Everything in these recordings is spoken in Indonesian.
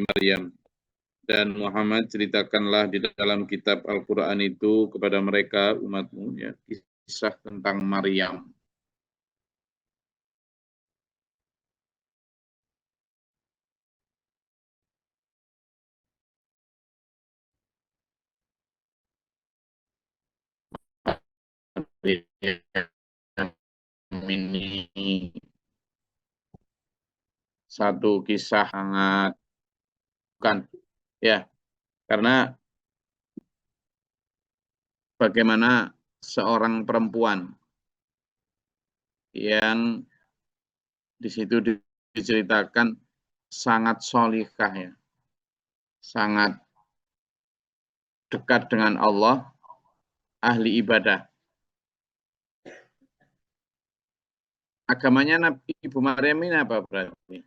Maryam. Dan Muhammad, ceritakanlah di dalam kitab Al-Quran itu kepada mereka, umatmu, ya, kisah tentang Maryam. Ini satu kisah sangat bukan, ya, karena bagaimana seorang perempuan yang di situ diceritakan sangat solihah, ya, sangat dekat dengan Allah, ahli ibadah. Agamanya Nabi Ibu Maryam ini apa berarti?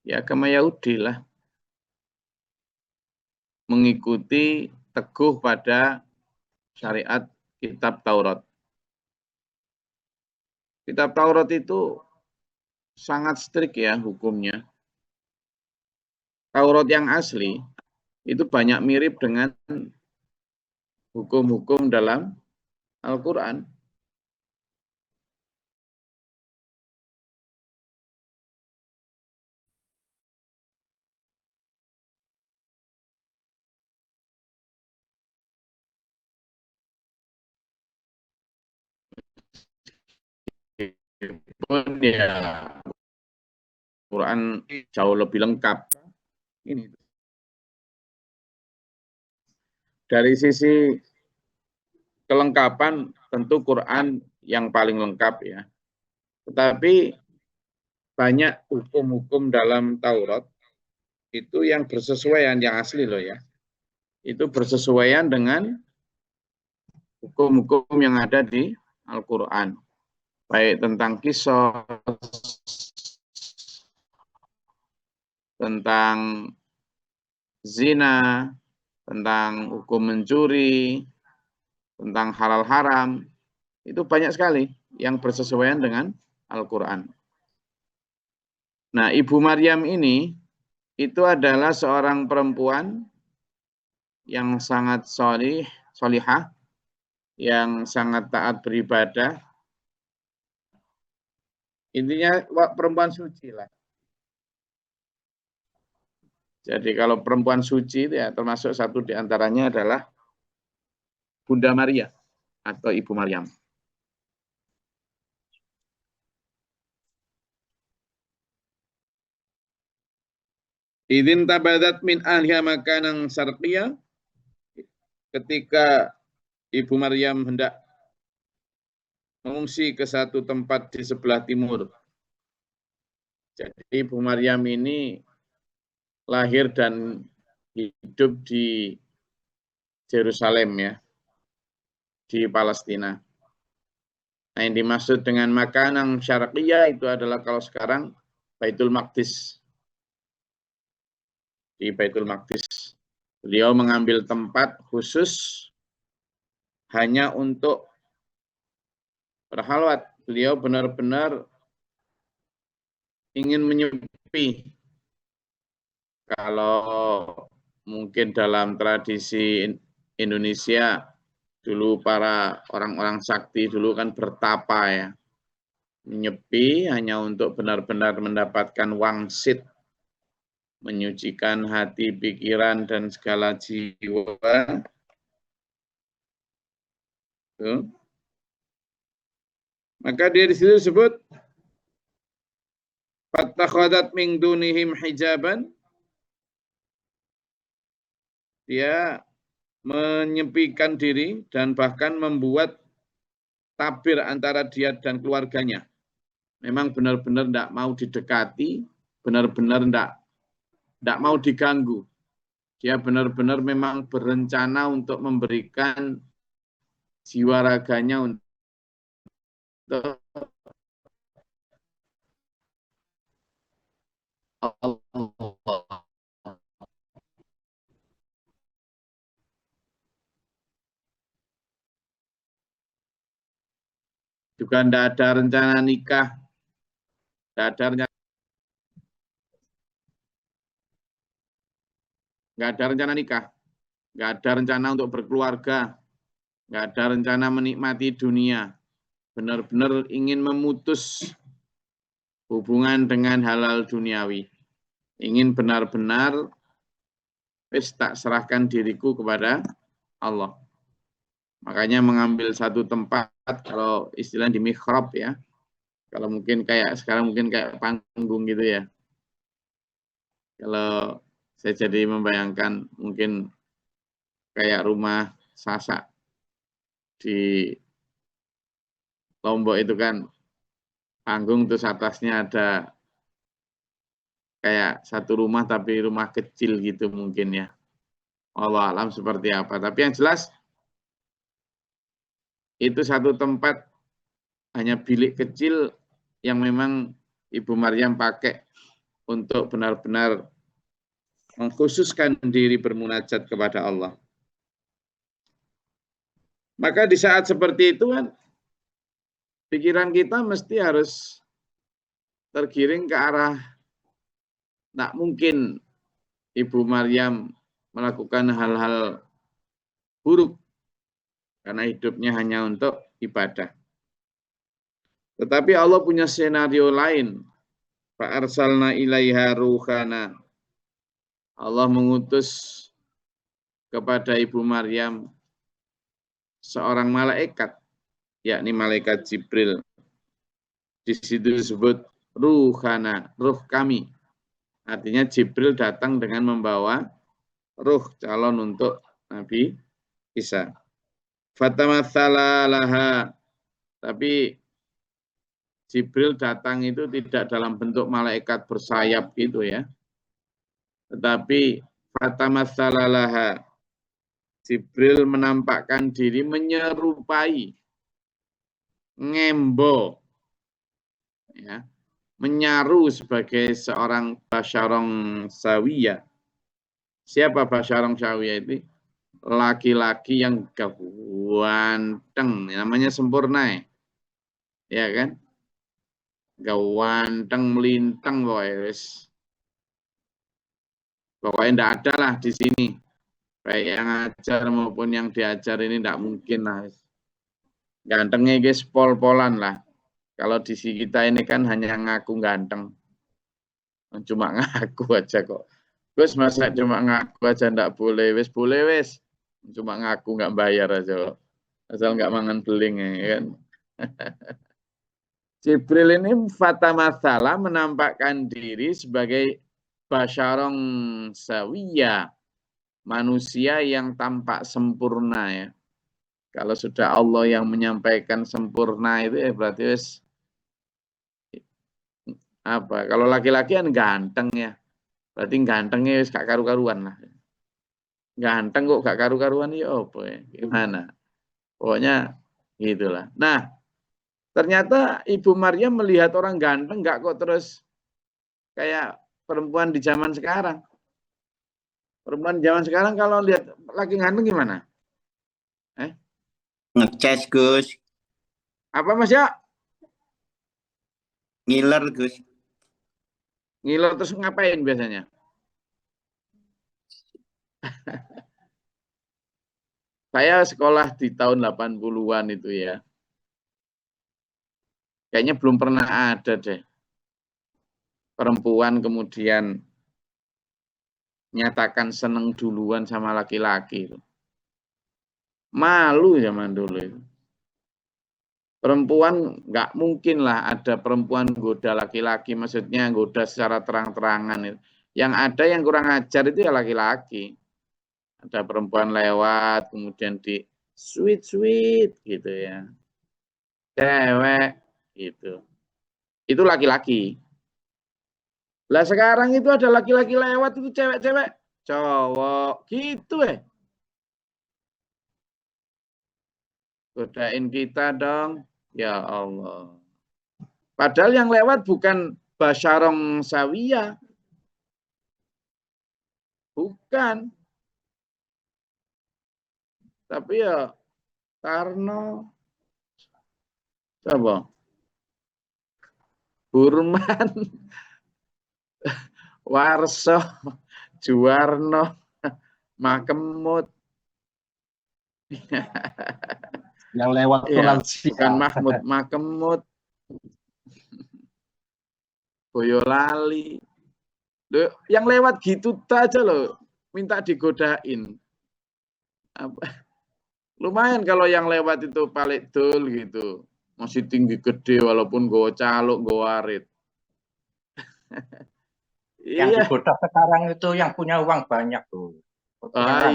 Ya, agama Yahudi lah. Mengikuti teguh pada syariat kitab Taurat. Kitab Taurat itu sangat strict, ya, hukumnya. Taurat yang asli itu banyak mirip dengan hukum-hukum dalam Al-Quran. Pun ya, Quran jauh lebih lengkap. Ini dari sisi kelengkapan tentu Quran yang paling lengkap, ya. Tetapi banyak hukum-hukum dalam Taurat itu yang bersesuaian, yang asli loh, ya. Itu bersesuaian dengan hukum-hukum yang ada di Al-Quran. Baik tentang kisah, tentang zina, tentang hukum mencuri, tentang halal haram, itu banyak sekali yang bersesuaian dengan Al-Quran. Nah, Ibu Maryam ini itu adalah seorang perempuan yang sangat solihah, yang sangat taat beribadah. Intinya perempuan suci lah. Jadi kalau perempuan suci, ya, termasuk satu di antaranya adalah Bunda Maria atau Ibu Maryam. Idzin tabadat min ahliha makanan syarqiyah, ketika Ibu Maryam hendak mengungsi ke satu tempat di sebelah timur. Jadi Ibu Maryam ini lahir dan hidup di Yerusalem, ya, di Palestina. Nah, yang dimaksud dengan makanan syarqiyah itu adalah kalau sekarang Baitul Maqdis. Di Baitul Maqdis. Beliau mengambil tempat khusus hanya untuk berhalwat. Beliau benar-benar ingin menyepi. Kalau mungkin dalam tradisi Indonesia, dulu para orang-orang sakti dulu kan bertapa, ya. Menyepi hanya untuk benar-benar mendapatkan wangsit, menyucikan hati, pikiran, dan segala jiwa. Tuh. Maka dia di situ disebut fattakhadat min dunihim hijaban. Dia menyepikan diri dan bahkan membuat tabir antara dia dan keluarganya. Memang benar-benar tidak mau didekati, benar-benar tidak mau diganggu. Dia benar-benar memang berencana untuk memberikan jiwa raganya untuk Allah. Juga tidak ada rencana nikah, tidak ada rencana. nggak ada rencana nikah, nggak ada rencana untuk berkeluarga, nggak ada rencana menikmati dunia, benar-benar ingin memutus hubungan dengan halal duniawi, ingin benar-benar tak serahkan diriku kepada Allah. Makanya mengambil satu tempat, kalau istilah di mihrab ya, kalau mungkin kayak sekarang mungkin kayak panggung gitu ya. Kalau saya jadi membayangkan mungkin kayak rumah Sasak di Lombok itu kan panggung, terus atasnya ada kayak satu rumah tapi rumah kecil gitu mungkin ya. Allah alam seperti apa. Tapi yang jelas itu satu tempat hanya bilik kecil yang memang Ibu Maryam pakai untuk benar-benar mengkhususkan diri bermunajat kepada Allah. Maka di saat seperti itu kan pikiran kita mesti harus tergiring ke arah tak mungkin Ibu Maryam melakukan hal-hal buruk karena hidupnya hanya untuk ibadah. Tetapi Allah punya skenario lain. Fa'arsalna ilaiha ruhana. Allah mengutus kepada Ibu Maryam seorang malaikat, yakni malaikat Jibril. Di situ disebut ruhana, ruh kami. Artinya Jibril datang dengan membawa ruh calon untuk Nabi Isa. Fatamatsala laha. Tapi Jibril datang itu tidak dalam bentuk malaikat bersayap gitu ya. Tetapi fatamatsala laha. Jibril menampakkan diri menyerupai, ngembo, ya, menyaru sebagai seorang basyarong sawiyah. Siapa basyarong sawiyah itu? Laki-laki yang ganteng, namanya sempurna, ya kan? Ganteng melintang pokoknya enggak ada lah di sini. Baik yang ngajar maupun yang diajar ini enggak mungkin lah. Gantengnya guys pol-polan lah. Kalau di sini kita ini kan hanya ngaku ganteng. Cuma ngaku aja kok. Terus masa cuma ngaku aja enggak boleh. Wes boleh wes. Cuma ngaku enggak bayar aja. Asal enggak mangan beling ya kan. Jibril ini fatamatsala menampakkan diri sebagai basyarong sawiyah, manusia yang tampak sempurna ya. Kalau sudah Allah yang menyampaikan sempurna itu ya berarti wis apa? Kalau laki-laki kan ganteng ya. Berarti gantengnya wis gak karu-karuan lah. Ganteng kok gak karu-karuan ya apa ya? Gimana? Pokoknya gitulah. Nah, ternyata Ibu Maryam melihat orang ganteng nggak kok terus kayak perempuan di zaman sekarang. Perempuan zaman sekarang kalau lihat laki ganteng gimana? Ngecas Gus. Apa Mas ya? Ngiler Gus. Ngiler terus ngapain biasanya? Saya sekolah di tahun 80-an itu ya. Kayaknya belum pernah ada deh perempuan kemudian nyatakan seneng duluan sama laki-laki. Malu zaman dulu itu. Perempuan nggak mungkin lah ada perempuan goda laki-laki, maksudnya goda secara terang-terangan. Yang ada yang kurang ajar itu ya laki-laki. Ada perempuan lewat, kemudian di sweet gitu ya. Cewek gitu. Itu laki-laki. Lah sekarang itu ada laki-laki lewat itu cewek-cewek, cowok gitu godain kita dong. Ya Allah. Padahal yang lewat bukan basyarong sawiyah. Bukan. Tapi ya Karno. Coba. Burman. Warso. Juwarno. Makemut. Yang lewat Ya, lansia. bukan Mahmud, Makemut. Boyolali. Loh, yang lewat gitu aja loh, minta digodain. Lumayan kalau yang lewat itu Palik Dul gitu. Masih tinggi gede walaupun gue caluk, gue warit. Yang Iya. digoda sekarang itu yang punya uang banyak tuh.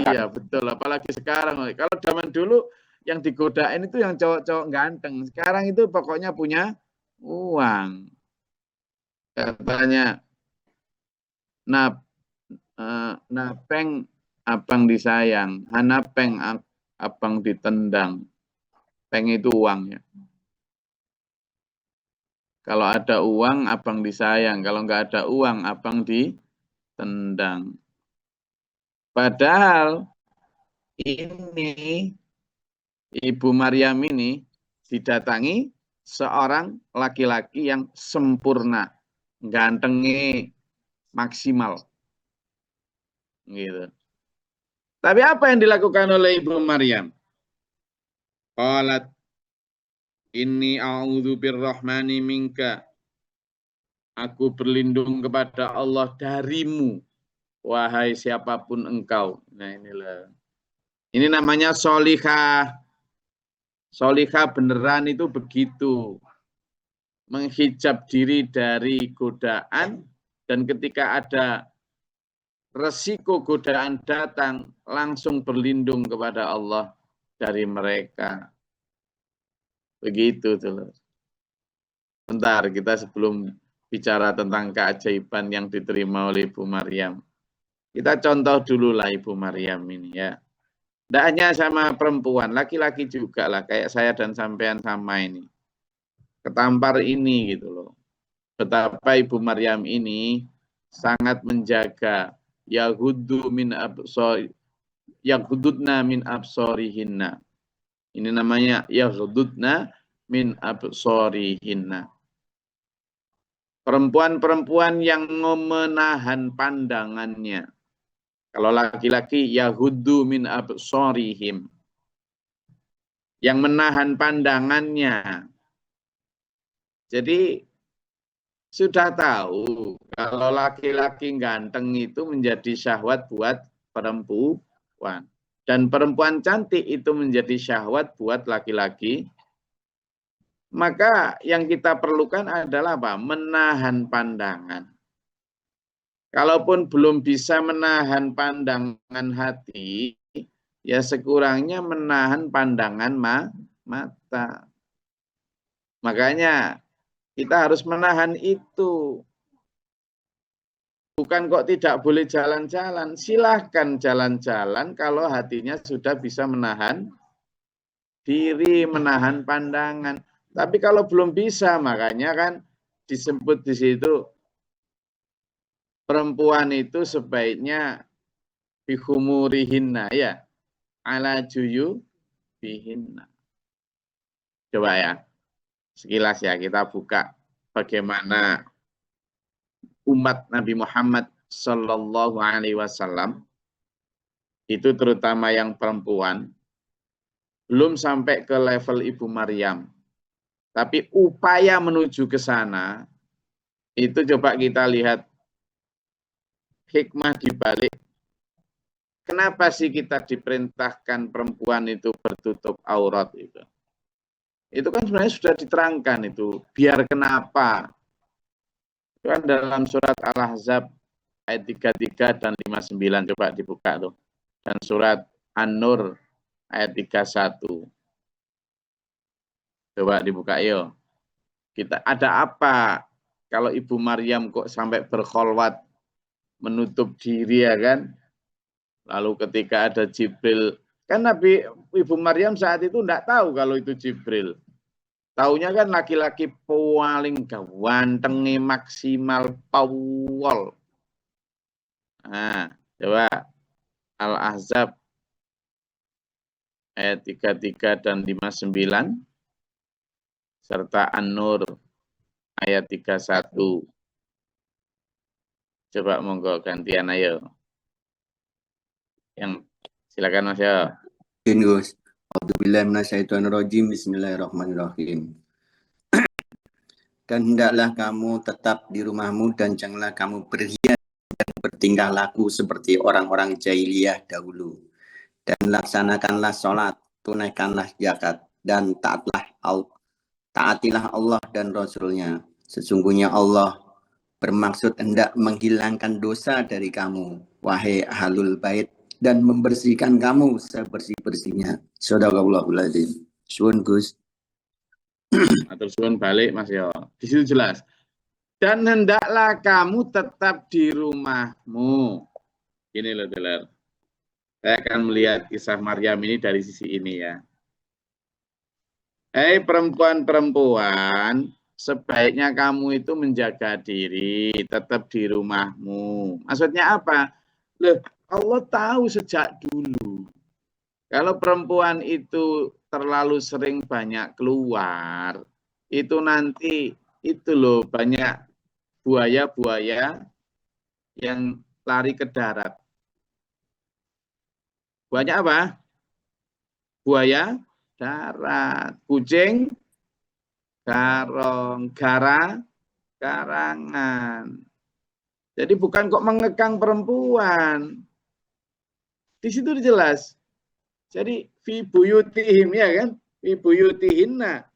Iya, betul. Apalagi sekarang. Kalau zaman dulu yang digodain itu yang cowok-cowok ganteng. Sekarang itu pokoknya punya uang. Katanya, napeng abang disayang, hanapeng abang ditendang. Peng itu uangnya. Kalau ada uang, abang disayang. Kalau nggak ada uang, abang ditendang. Padahal ini Ibu Maryam ini didatangi seorang laki-laki yang sempurna, gantengnya maksimal. Gitu. Tapi apa yang dilakukan oleh Ibu Maryam? Qalat inni a'udzu birrahmani minka. Aku berlindung kepada Allah darimu, wahai siapapun engkau. Nah inilah. Ini namanya solihah. Solihah beneran itu begitu. Menghijab diri dari godaan, dan ketika ada resiko godaan datang, langsung berlindung kepada Allah dari mereka. Begitu tuh. Bentar, kita sebelum bicara tentang keajaiban yang diterima oleh Ibu Maryam. Kita contoh dulu lah Ibu Maryam ini ya. Tidak hanya sama perempuan, laki-laki juga lah. Kayak saya dan sampean sama ini. Ketampar ini gitu loh. Betapa Ibu Maryam ini sangat menjaga yahuddu min absor, yaghdudna min absorihinna. Ini namanya yaghdudna min absorihinna. Perempuan-perempuan yang menahan pandangannya. Kalau laki-laki yahuddu min absorihim. Yang menahan pandangannya. Jadi sudah tahu kalau laki-laki ganteng itu menjadi syahwat buat perempuan. Dan perempuan cantik itu menjadi syahwat buat laki-laki. Maka yang kita perlukan adalah apa? Menahan pandangan. Kalaupun belum bisa menahan pandangan hati, ya sekurangnya menahan pandangan mata. Makanya kita harus menahan itu. Bukan kok tidak boleh jalan-jalan. Silahkan jalan-jalan kalau hatinya sudah bisa menahan diri, menahan pandangan. Tapi kalau belum bisa, makanya kan disebut di situ perempuan itu sebaiknya bihumurihinna ya, ala juyu bihinna. Coba ya, sekilas ya kita buka bagaimana umat Nabi Muhammad Sallallahu Alaihi Wasallam itu terutama yang perempuan belum sampai ke level Ibu Maryam, tapi upaya menuju ke sana itu coba kita lihat hikmah di balik kenapa sih kita diperintahkan perempuan itu bertutup aurat itu. Itu kan sebenarnya sudah diterangkan itu. Biar kenapa? Itu kan dalam surat Al-Ahzab ayat 33 dan 59. Coba dibuka tuh. Dan surat An-Nur ayat 31. Coba dibuka yuk. Kita ada apa kalau Ibu Maryam kok sampai berkholwat menutup diri ya kan? Lalu ketika ada Jibril, kan Nabi Ibu Maryam saat itu enggak tahu kalau itu Jibril. Taunya kan laki-laki paling ganteng maksimal pawol. Nah, coba Al-Ahzab ayat 33 dan 59 serta An-Nur ayat 31. Coba monggo gantian ayo. Yang silakan Mas ya. Gus. A'udzubillahi minasyaitonirrajim. Bismillahirrahmanirrahim. Dan hendaklah kamu tetap di rumahmu dan janganlah kamu berhias dan bertingkah laku seperti orang-orang jahiliyah dahulu. Dan laksanakanlah sholat, tunaikanlah zakat, dan taatilah Allah dan Rasul-Nya. Sesungguhnya Allah bermaksud hendak menghilangkan dosa dari kamu, wahai ahlul bait, dan membersihkan kamu sebersih-bersihnya. Shadaqallahul adzim. Suwun Gus. Atur suwun balik Mas ya. Di situ jelas. Dan hendaklah kamu tetap di rumahmu. Ini loh, Delar. Saya akan melihat kisah Maryam ini dari sisi ini ya. Hei perempuan-perempuan, sebaiknya kamu itu menjaga diri, tetap di rumahmu. Maksudnya apa? Loh, Allah tahu sejak dulu. Kalau perempuan itu terlalu sering banyak keluar, itu nanti itu loh banyak buaya-buaya yang lari ke darat. Buaya apa? Buaya darat, kucing garong, karangan. Jadi bukan kok mengekang perempuan. Di situ jelas. Jadi fi buyutihim ya kan? Fi buyutihinna.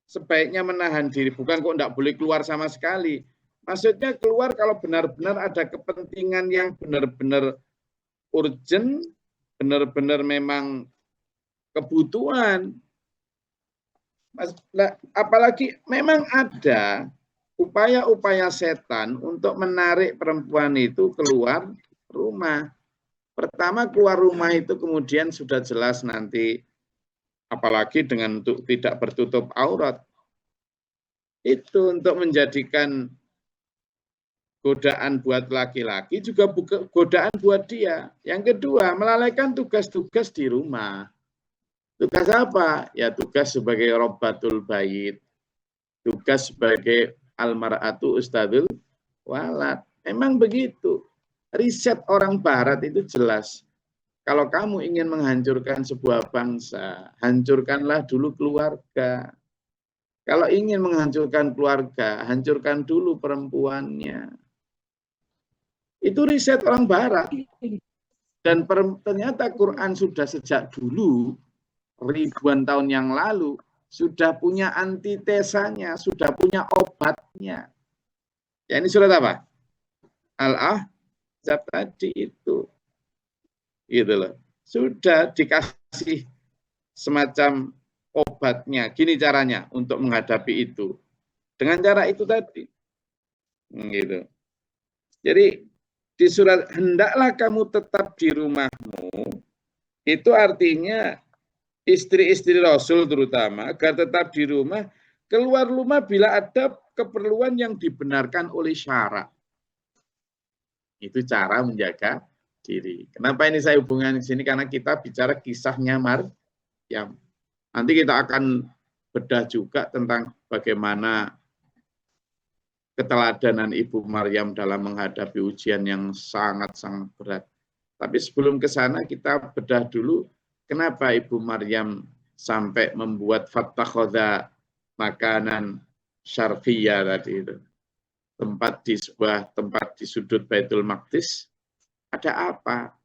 Sebaiknya menahan diri, bukan kok enggak boleh keluar sama sekali. Maksudnya keluar kalau benar-benar ada kepentingan yang benar-benar urgent, benar-benar memang kebutuhan. Apalagi memang ada upaya-upaya setan untuk menarik perempuan itu keluar rumah. Pertama keluar rumah itu kemudian sudah jelas nanti, apalagi dengan tidak bertutup aurat. Itu untuk menjadikan godaan buat laki-laki juga godaan buat dia. Yang kedua, melalaikan tugas-tugas di rumah. Tugas apa? Ya tugas sebagai robbatul bait. Tugas sebagai almar'atu ustadzul walad. Memang begitu. Riset orang barat itu jelas. Kalau kamu ingin menghancurkan sebuah bangsa, hancurkanlah dulu keluarga. Kalau ingin menghancurkan keluarga, hancurkan dulu perempuannya. Itu riset orang barat. Dan ternyata Quran sudah sejak dulu, ribuan tahun yang lalu, sudah punya antitesanya, sudah punya obatnya. Ya ini surat apa? Al-Ahzab tadi itu. Gitu loh. Sudah dikasih semacam obatnya. Gini caranya untuk menghadapi itu. Dengan cara itu tadi. Gitu. Jadi di surat hendaklah kamu tetap di rumahmu, itu artinya istri-istri Rasul terutama agar tetap di rumah, keluar rumah bila ada keperluan yang dibenarkan oleh syarak. Itu cara menjaga diri. Kenapa ini saya hubungkan di sini? Karena kita bicara kisahnya Maryam. Nanti kita akan bedah juga tentang bagaimana keteladanan Ibu Maryam dalam menghadapi ujian yang sangat-sangat berat. Tapi sebelum ke sana kita bedah dulu kenapa Ibu Maryam sampai membuat fattakhadha makanan syarqiyah tadi itu. Sebuah tempat di sudut Baitul Maqdis. Ada apa?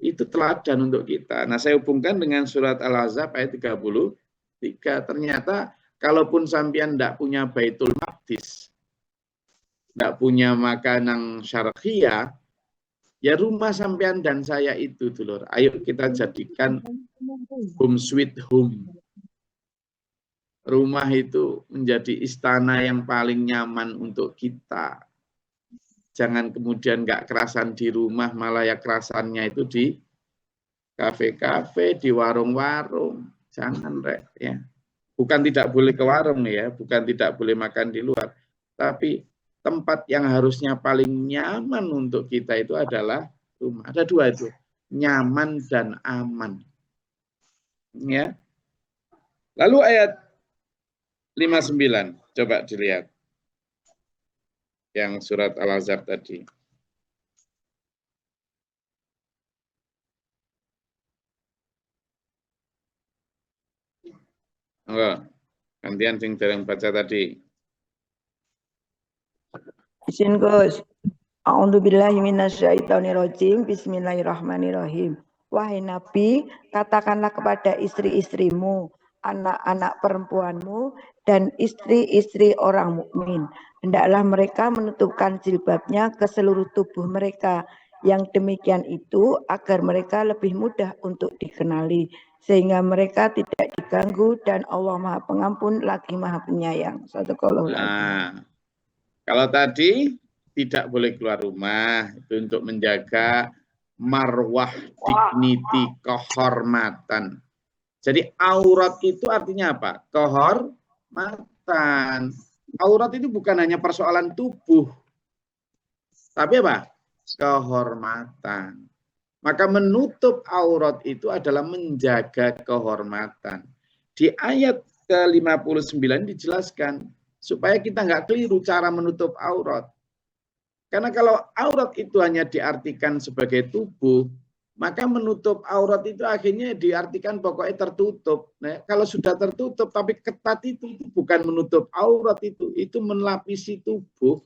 Itu teladan untuk kita. Nah, saya hubungkan dengan surat Al-Ahzab ayat 33. Ternyata kalaupun sampean tidak punya Baitul Maqdis, tidak punya makanan syarqiyah, ya rumah sampean dan saya itu, dulur. Ayo kita jadikan home sweet home. Rumah itu menjadi istana yang paling nyaman untuk kita. Jangan kemudian nggak kerasan di rumah, malah ya kerasannya itu di kafe-kafe, di warung-warung. Jangan, Rek, ya. Bukan tidak boleh ke warung ya, bukan tidak boleh makan di luar. Tapi tempat yang harusnya paling nyaman untuk kita itu adalah rumah. Ada dua itu, nyaman dan aman. Ya. Lalu ayat 59, coba dilihat. Yang surat Al-Ahzab tadi. Enggak. Gantian sing dereng baca tadi. Izin Gus. A'udzubillahi minasyaitonirrajim. Bismillahirrahmanirrahim. Wahai Nabi, katakanlah kepada istri-istrimu, anak-anak perempuanmu, dan istri-istri orang mukmin. Hendaklah mereka menutupkan jilbabnya ke seluruh tubuh mereka. Yang demikian itu agar mereka lebih mudah untuk dikenali, sehingga mereka tidak diganggu, dan Allah Maha Pengampun lagi Maha Penyayang. Sadaqallahul adzim. Nah, kalau tadi tidak boleh keluar rumah, itu untuk menjaga marwah, dignity, kehormatan. Jadi aurat itu artinya apa? Kehormatan. Aurat itu bukan hanya persoalan tubuh, tapi apa? Kehormatan. Maka menutup aurat itu adalah menjaga kehormatan. Di ayat ke-59 dijelaskan supaya kita nggak keliru cara menutup aurat. Karena kalau aurat itu hanya diartikan sebagai tubuh, maka menutup aurat itu akhirnya diartikan pokoknya tertutup. Nah, kalau sudah tertutup tapi ketat itu bukan menutup aurat, itu melapisi tubuh.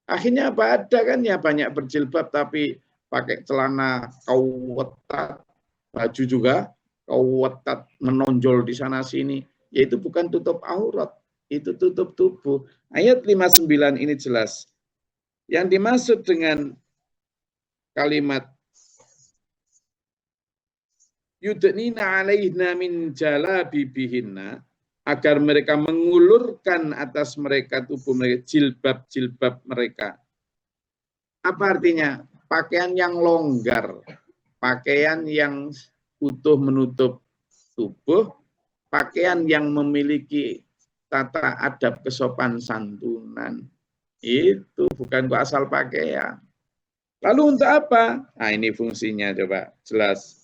Akhirnya apa? Ada kan ya banyak berjilbab tapi pakai celana ketat, baju juga ketat, menonjol di sana sini. Yaitu bukan tutup aurat, itu tutup tubuh. Ayat 59 ini jelas. Yang dimaksud dengan kalimat yudnina alaihna min jalabibihinna, agar mereka mengulurkan atas mereka tubuh mereka, jilbab-jilbab mereka. Apa artinya? Pakaian yang longgar, pakaian yang utuh menutup tubuh, pakaian yang memiliki tata adab kesopan santunan. Itu bukan asal pakaian. Lalu untuk apa? Nah, ini fungsinya coba jelas.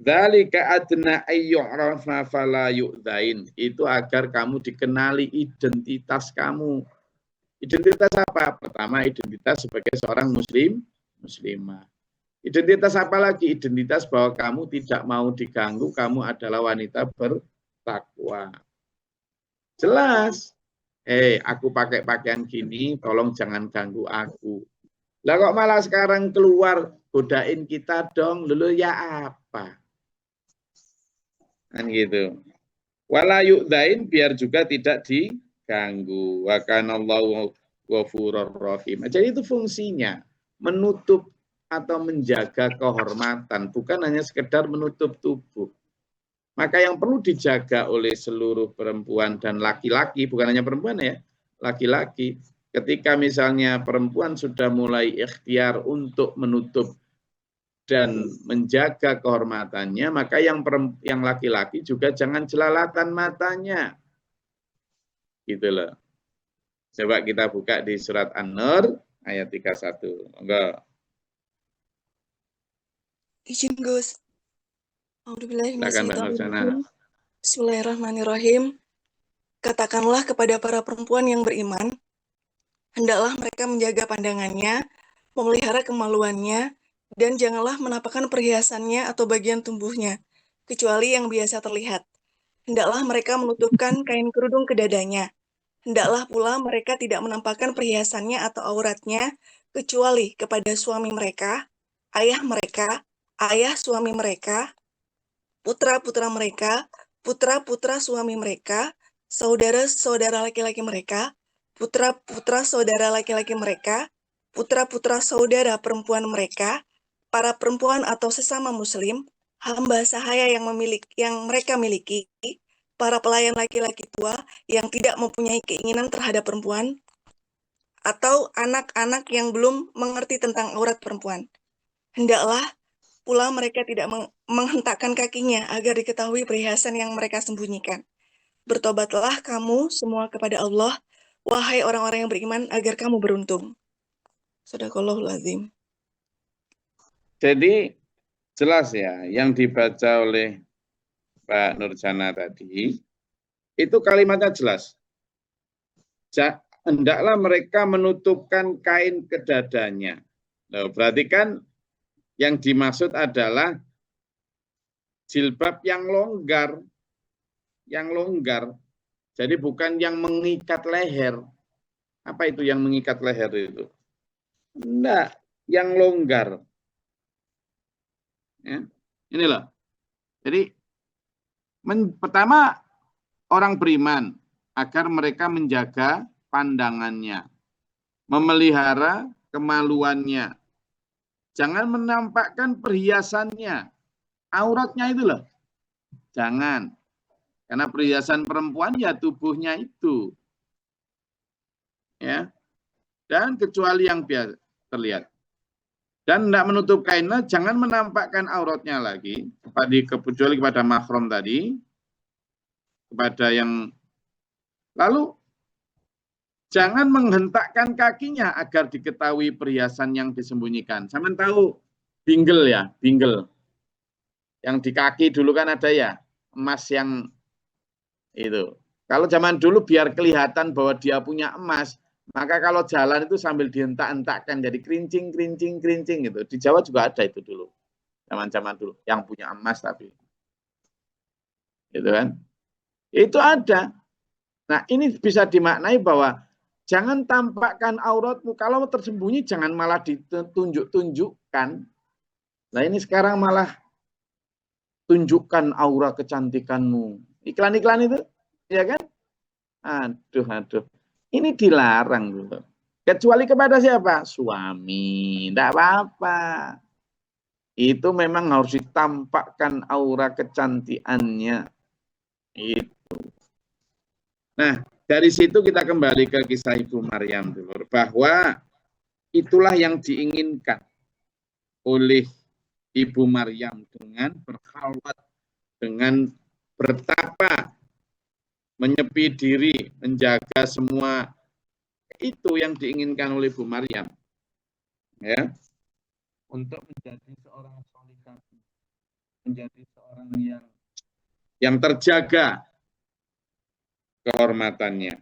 Dzalika adna ayyu'rafa fala yu'dzain. Itu agar kamu dikenali identitas kamu. Identitas apa? Pertama, identitas sebagai seorang muslimah. Identitas apa lagi? Identitas bahwa kamu tidak mau diganggu, kamu adalah wanita bertakwa. Jelas. Aku pakai pakaian gini, tolong jangan ganggu aku. Lah kok malah sekarang keluar godain kita dong, lalu ya apa? Kan gitu. Wala yu'dzain, biar juga tidak diganggu. Wa kanallahu ghafurur rahim. Jadi itu fungsinya, menutup atau menjaga kehormatan, bukan hanya sekedar menutup tubuh. Maka yang perlu dijaga oleh seluruh perempuan dan laki-laki, bukan hanya perempuan ya, laki-laki. Ketika misalnya perempuan sudah mulai ikhtiar untuk menutup dan menjaga kehormatannya, maka yang laki-laki juga jangan jelalatan matanya. Gitu loh. Coba kita buka di surat An-Nur ayat 31. Enggak. Izin Gus. Silakan, Bismillahirrahmanirrahim. Katakanlah kepada para perempuan yang beriman, hendaklah mereka menjaga pandangannya, memelihara kemaluannya, dan janganlah menampakkan perhiasannya atau bagian tubuhnya, kecuali yang biasa terlihat. Hendaklah mereka menutupkan kain kerudung ke dadanya. Hendaklah pula mereka tidak menampakkan perhiasannya atau auratnya, kecuali kepada suami mereka, ayah suami mereka, putra-putra mereka, putra-putra suami mereka, saudara-saudara laki-laki mereka, putra-putra saudara laki-laki mereka, putra-putra saudara perempuan mereka, para perempuan atau sesama muslim, hamba sahaya yang mereka miliki, para pelayan laki-laki tua yang tidak mempunyai keinginan terhadap perempuan, atau anak-anak yang belum mengerti tentang aurat perempuan. Hendaklah pula mereka tidak menghentakkan kakinya agar diketahui perhiasan yang mereka sembunyikan. Bertobatlah kamu semua kepada Allah, wahai orang-orang yang beriman, agar kamu beruntung. Shadaqallahul adzim. Jadi jelas ya, yang dibaca oleh Pak Nurjana tadi, itu kalimatnya jelas. Hendaklah mereka menutupkan kain ke dadanya. Nah, berarti kan yang dimaksud adalah jilbab yang longgar. yang longgar. Jadi bukan yang mengikat leher. Apa itu yang mengikat leher itu? Enggak, yang longgar. Ya. Inilah. Jadi pertama orang beriman agar mereka menjaga pandangannya, memelihara kemaluannya. Jangan menampakkan perhiasannya, auratnya itu loh. Jangan. Karena perhiasan perempuan ya tubuhnya itu. Ya. Dan kecuali yang biasa terlihat. Dan tidak menutup kainnya, jangan menampakkan auratnya lagi kecuali kepada mahram tadi, kepada yang lalu jangan menghentakkan kakinya agar diketahui perhiasan yang disembunyikan. Sampean tahu bingle ya, bingle. Yang di kaki dulu kan ada ya, emas yang itu. Kalau zaman dulu biar kelihatan bahwa dia punya emas, maka kalau jalan itu sambil dihentak-hentakkan jadi kerincing gitu. Di Jawa juga ada itu dulu. Zaman-zaman dulu yang punya emas tapi. Gitu kan? Itu ada. Nah, ini bisa dimaknai bahwa jangan tampakkan auratmu. Kalau tersembunyi jangan malah ditunjuk-tunjukkan. Nah, ini sekarang malah tunjukkan aura kecantikanmu. Iklan-iklan itu, ya kan? Aduh. Ini dilarang gitu. Kecuali kepada siapa? Suami. Tidak apa-apa. Itu memang harus ditampakkan aura kecantikannya. Itu. Nah, dari situ kita kembali ke kisah Ibu Maryam dulu. Bahwa itulah yang diinginkan oleh Ibu Maryam dengan berkhalwat, dengan bertapa, menyepi diri, menjaga semua, itu yang diinginkan oleh Ibu Maryam. Ya. Untuk menjadi seorang salihah, menjadi seorang yang terjaga kehormatannya.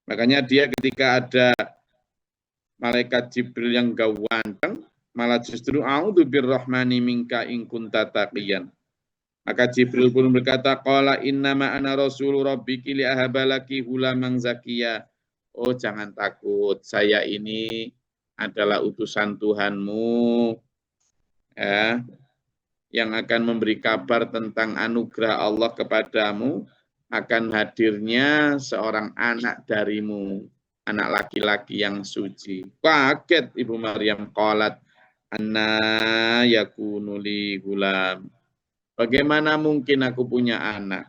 Makanya dia ketika ada malaikat Jibril yang ganteng, malah justru a'udzu birrahmani minka in kunta taqiyan. Maka Jibril pun berkata, qala innama ana rasul rabbiki li ahabalaki hulamang zakiya. Oh, jangan takut, saya ini adalah utusan Tuhanmu ya, yang akan memberi kabar tentang anugerah Allah kepadamu, akan hadirnya seorang anak darimu, anak laki-laki yang suci. Kaget Ibu Maryam, qalat anna yakunu li gulam. Bagaimana mungkin aku punya anak?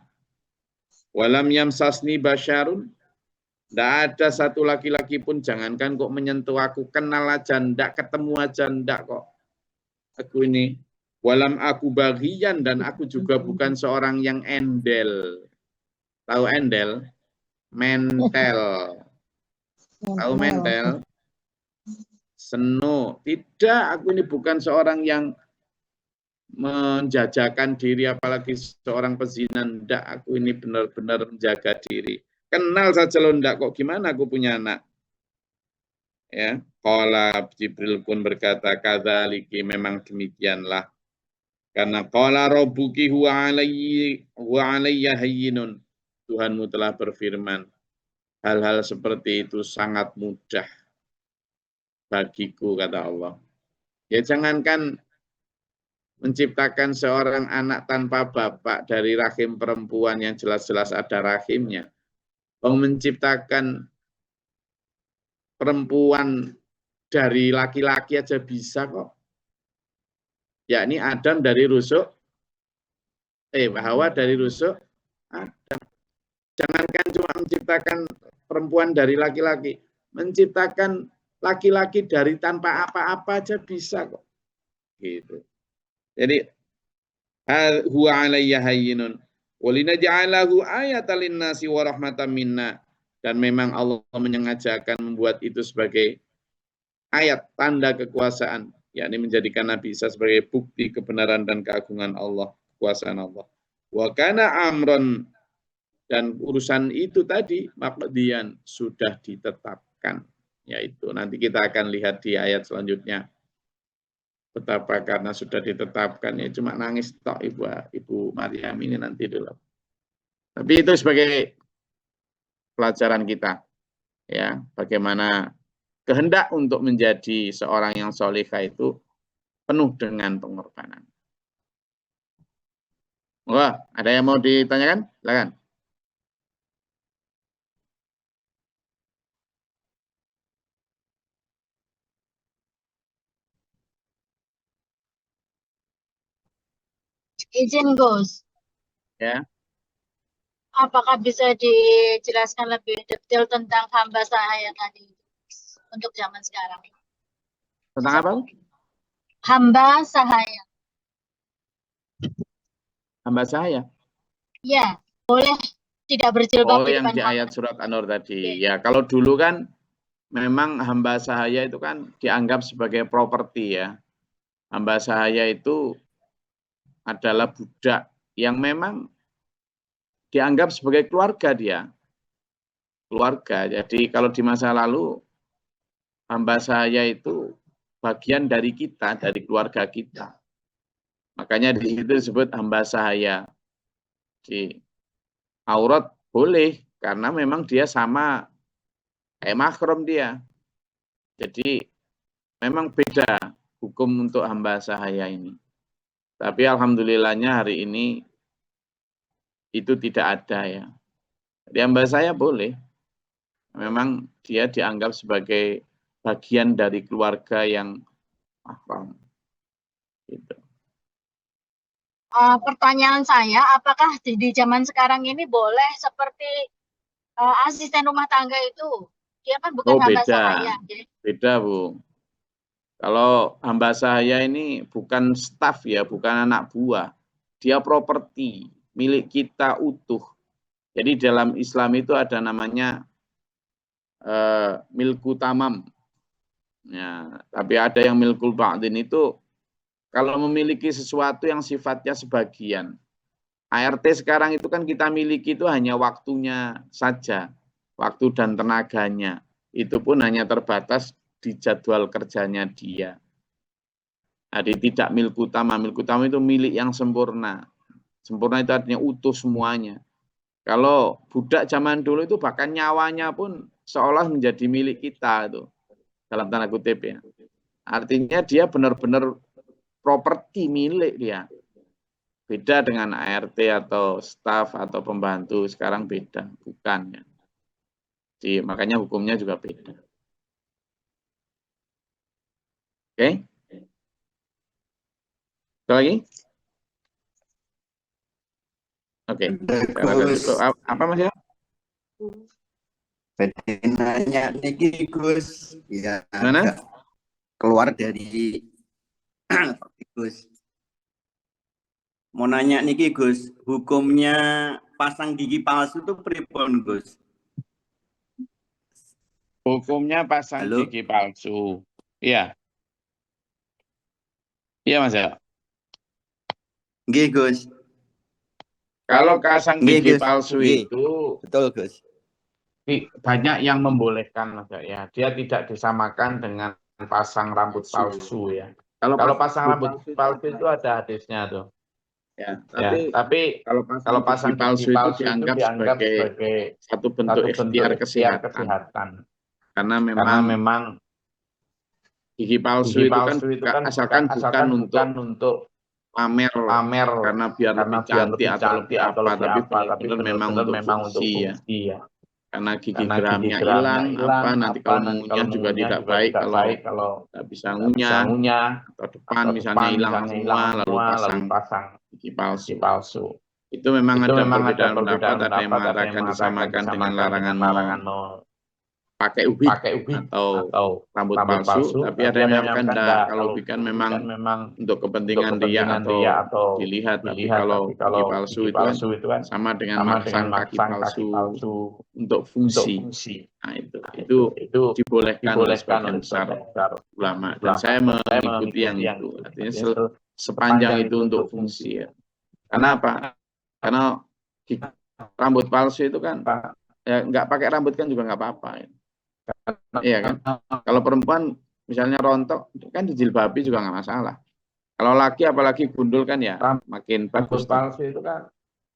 Walam yamsasni basyarun. Tidak ada satu laki-laki pun, jangankan kok menyentuh aku, kenal aja, tidak ketemu aja, tidak kok. Aku ini, walam aku bagian, dan aku juga bukan seorang yang endel. Tahu endel? Mentel. Tahu mentel? Seno. Tidak, aku ini bukan seorang yang menjajakan diri, apalagi seorang pezina. Tidak, aku ini benar-benar menjaga diri. Kenal saja lo ndak, kok gimana aku punya anak. Ya, qala Jibril pun berkata, kadzaliki, memang demikianlah. Karena qala rabbuki huwa alayya hayyinun. Tuhanmu telah berfirman, hal-hal seperti itu sangat mudah bagiku, kata Allah. Ya, jangankan menciptakan seorang anak tanpa bapak dari rahim perempuan yang jelas-jelas ada rahimnya. Menciptakan perempuan dari laki-laki aja bisa kok. Yakni Adam dari rusuk, Hawa dari rusuk Adam. Jangankan cuma menciptakan perempuan dari laki-laki, menciptakan laki-laki dari tanpa apa-apa aja bisa kok. Gitu. Jadi huwa alayya hayyinun walinaj'alahu ayatan linnasi wa rahmatan minna. Dan memang Allah menyengajakan membuat itu sebagai ayat tanda kekuasaan, yakni menjadikan Nabi Isa sebagai bukti kebenaran dan keagungan Allah, kekuasaan Allah. Wa kana amron, dan urusan itu tadi maqdiyan, sudah ditetapkan. Yaitu nanti kita akan lihat di ayat selanjutnya. Betapa karena sudah ditetapkan, ya cuma nangis tok Ibu Maryam ini nanti dulu. Tapi itu sebagai pelajaran kita, ya, bagaimana kehendak untuk menjadi seorang yang solihah itu penuh dengan pengorbanan. Wah, ada yang mau ditanyakan? Silakan. Izin Gus, Ya, apakah bisa dijelaskan lebih detail tentang hamba sahaya tadi untuk zaman sekarang? tentang apa? Hamba sahaya, Hamba saya. ya boleh tidak berjilbab Oh, di yang depan di mata. ayat surat An-Nur tadi. Ya, kalau dulu kan memang hamba sahaya itu kan dianggap sebagai properti ya. Hamba sahaya itu adalah budak yang memang dianggap sebagai keluarga dia. Keluarga. Jadi kalau di masa lalu hamba sahaya itu bagian dari kita, dari keluarga kita. Makanya di situ disebut hamba sahaya. Di aurat boleh karena memang dia sama kayak mahram dia. Jadi memang beda hukum untuk hamba sahaya ini. Tapi alhamdulillahnya hari ini itu tidak ada ya. Jadi hamba saya boleh. Memang dia dianggap sebagai bagian dari keluarga yang mahram. Gitu. Pertanyaan saya, apakah di zaman sekarang ini boleh seperti asisten rumah tangga itu? Dia kan bukan Oh, hamba beda. sahaya. Beda, Bu. Kalau hamba sahaya ini bukan staf ya, bukan anak buah. Dia properti, milik kita utuh. Jadi dalam Islam itu ada namanya milku tamam. Ya, tapi ada yang milkul ba'din itu kalau memiliki sesuatu yang sifatnya sebagian. ART sekarang itu kan kita miliki itu hanya waktunya saja, waktu dan tenaganya. Itu pun hanya terbatas di jadwal kerjanya dia. Jadi tidak milku utama. Milku utama itu milik yang sempurna. Sempurna itu artinya utuh semuanya. Kalau budak zaman dulu itu bahkan nyawanya pun seolah menjadi milik kita itu. Dalam tanda kutip ya. Artinya dia benar-benar properti milik dia. Beda dengan ART atau staf atau pembantu. Sekarang beda. Bukan ya. Jadi, makanya hukumnya juga beda. Oke. Ada lagi? Oke. Apa Mas ya? Nanya niki Gus, ya Mana? keluar dari Gus. Mau nanya niki Gus, hukumnya pasang gigi palsu itu pripun Gus? Hukumnya pasang Halo? gigi palsu. Iya. Iya Mas ya. Nggih Gus. Kalau pasang Nggih, gigi Gus. palsu Nggih. itu Betul Gus. banyak yang membolehkan Mas ya. Dia tidak disamakan dengan pasang rambut palsu ya. Kalau pasang rambut palsu itu ada hadisnya tuh. Ya, tapi kalau pasang gigi palsu itu dianggap sebagai satu bentuk ikhtiar kesehatan. Karena memang gigi palsu itu kan asalkan bukan untuk pamer karena biar lebih cantik atau lebih apa, tapi benar-benar memang untuk fungsi ya. Karena gigi geramnya hilang, nanti kalau mengunyah juga tidak baik kalau tidak bisa ngunyah atau depan misalnya hilang semua lalu pasang gigi palsu. Itu memang ada perbedaan pendapat, ada yang mengatakan disamakan dengan larangan pakai ubit atau rambut palsu, tapi ada yang mengatakan kalau ubit kan memang untuk kepentingan dia atau dilihat, tapi kalau gigi palsu itu kan sama dengan masang kaki palsu untuk fungsi. Nah, itu dibolehkan oleh sebagian besar ulama, dan saya mengikuti yang itu. Artinya sepanjang itu untuk fungsi ya. Karena apa? Karena rambut palsu itu kan ya nggak pakai rambut kan juga nggak apa-apa ya. Iya kan? Kalau perempuan misalnya rontok kan dijilbabi juga nggak masalah. Kalau laki apalagi gundul kan ya makin bagus. Palsu itu kan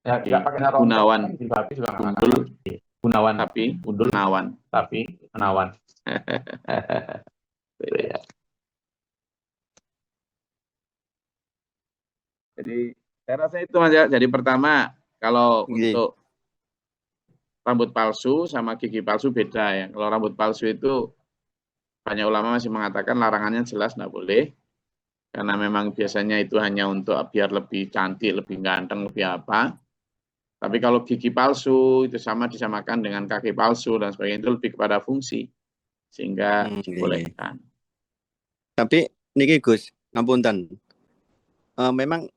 Ya, nggak pakai naron. Gunawan. Tapi juga nggak Gundul. Gunawan. Tapi Gundul Nawan. Tapi menawan. Jadi saya rasa itu Mas ya. Jadi pertama kalau Nggih. untuk rambut palsu sama gigi palsu beda ya. Kalau rambut palsu itu banyak ulama masih mengatakan larangannya jelas nggak boleh. Karena memang biasanya itu hanya untuk biar lebih cantik, lebih ganteng, lebih apa. Tapi kalau gigi palsu itu sama disamakan dengan kaki palsu dan sebagainya, itu lebih kepada fungsi. Sehingga dibolehkan. Tapi niki Gus, ngapunten. Memang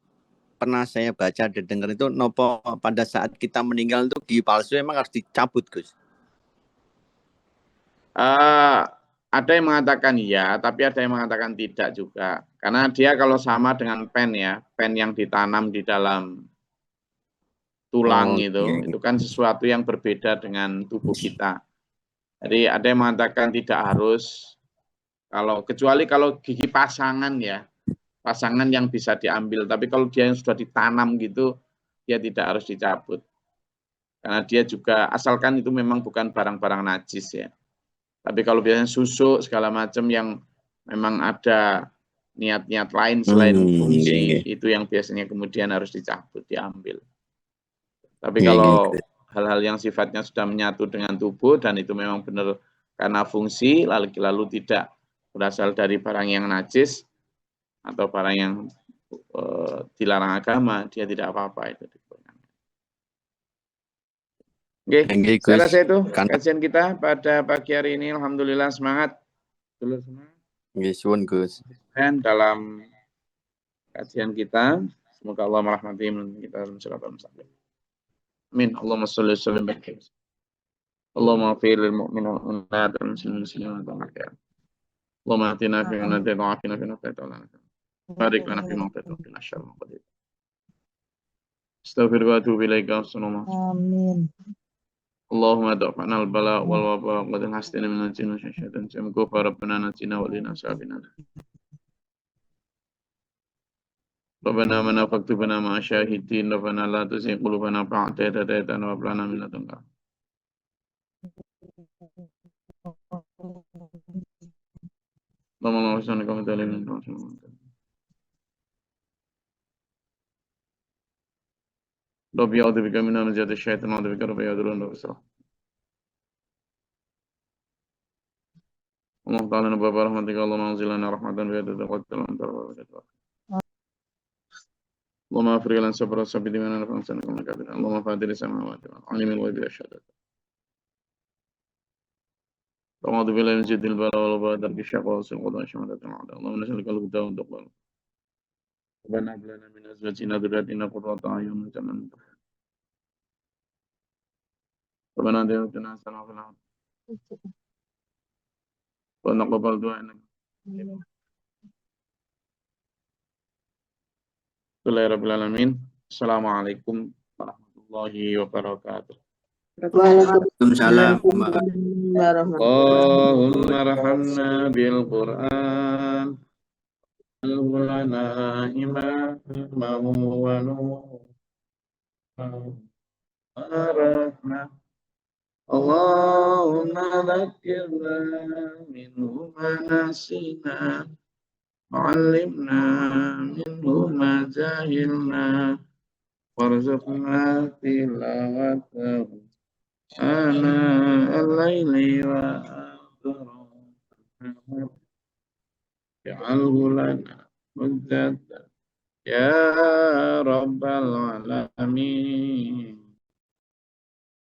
pernah saya baca dan dengar itu nopo pada saat kita meninggal itu gigi palsu emang harus dicabut, Gus. Ada yang mengatakan iya, tapi ada yang mengatakan tidak juga. Karena dia kalau sama dengan pen ya, pen yang ditanam di dalam tulang itu kan sesuatu yang berbeda dengan tubuh kita. Jadi ada yang mengatakan tidak harus, kecuali kalau gigi pasangan ya, pasangan yang bisa diambil. Tapi kalau dia yang sudah ditanam gitu, dia tidak harus dicabut. Karena dia juga, asalkan itu memang bukan barang-barang najis ya. Tapi kalau biasanya susuk segala macam yang memang ada niat-niat lain selain fungsi, itu yang biasanya kemudian harus dicabut, diambil. Tapi kalau hal-hal yang sifatnya sudah menyatu dengan tubuh dan itu memang benar karena fungsi, lalu tidak berasal dari barang yang najis atau barang yang dilarang agama, dia tidak apa-apa itu. Oke, saya rasa itu kajian kita pada pagi hari ini. Alhamdulillah semangat. Dulu semangat. Nggih, Gus. Dan dalam kajian kita, semoga Allah merahmati kita dalam siratal mustaqim. Amin. Allahumma sholli wa sallim barik. Allahumma ighfir lil mu'minina wal mu'minat wal muslimin wal muslimat. Allahumma atina fi man hadayta wa afina fi man afayta. Barik lana fi ma atayta wa qina syarra ma qadayta. Astaghfiruka wa atubu ilaika. Amin. Allahumma da'fana al-bala wal waba wa qad hastina min al-jinn wa syaitan samku fa rabbana natina wa lina sabina. Rabbana man faktubana ma syahidin rabbana la tuzigh qulubana ba'da idh hadaytana wa hab lana min ladunka. Allahumma salli ala Muhammad. Rabbi a'udzu bika min hamazati syaitan wa a'udzu bika rabbi yahdurun wa bisra. Allah ta'ala nabba rahmatika Allahumma anzilna rahmatan wa yadda qatil antar wa barakatuh. Allahumma afrig lan sabra sabidi mana nafsan kama kabir. Allahumma fadir samawati wal alim al ghaibi asyhadu. A'udzu billahi min jidil bala wal badar bi syaqwa wa sulqada syamadatul a'da. Allahumma nas'aluka al-huda wa taqwa. Rabbana hab lana min azwajina dhurriyyatina qurrata a'yun waj'alna Rabbana atina hasanatan wa fil akhirati wa taqabbal du'a innaka Bismillahirrahmanirrahim. Assalamualaikum warahmatullahi wabarakatuh. Waalaikumsalam. Allahumma arhamna bil Qur'an al-lana imaman wa nuran Allahumma dhakkirna minhu ma nasina wa'allimna minhu ma jahilna warzuqna tilawatahu ana al-laili wa akhirahu ja'alhu lana hujjatan ya rabbal alamin.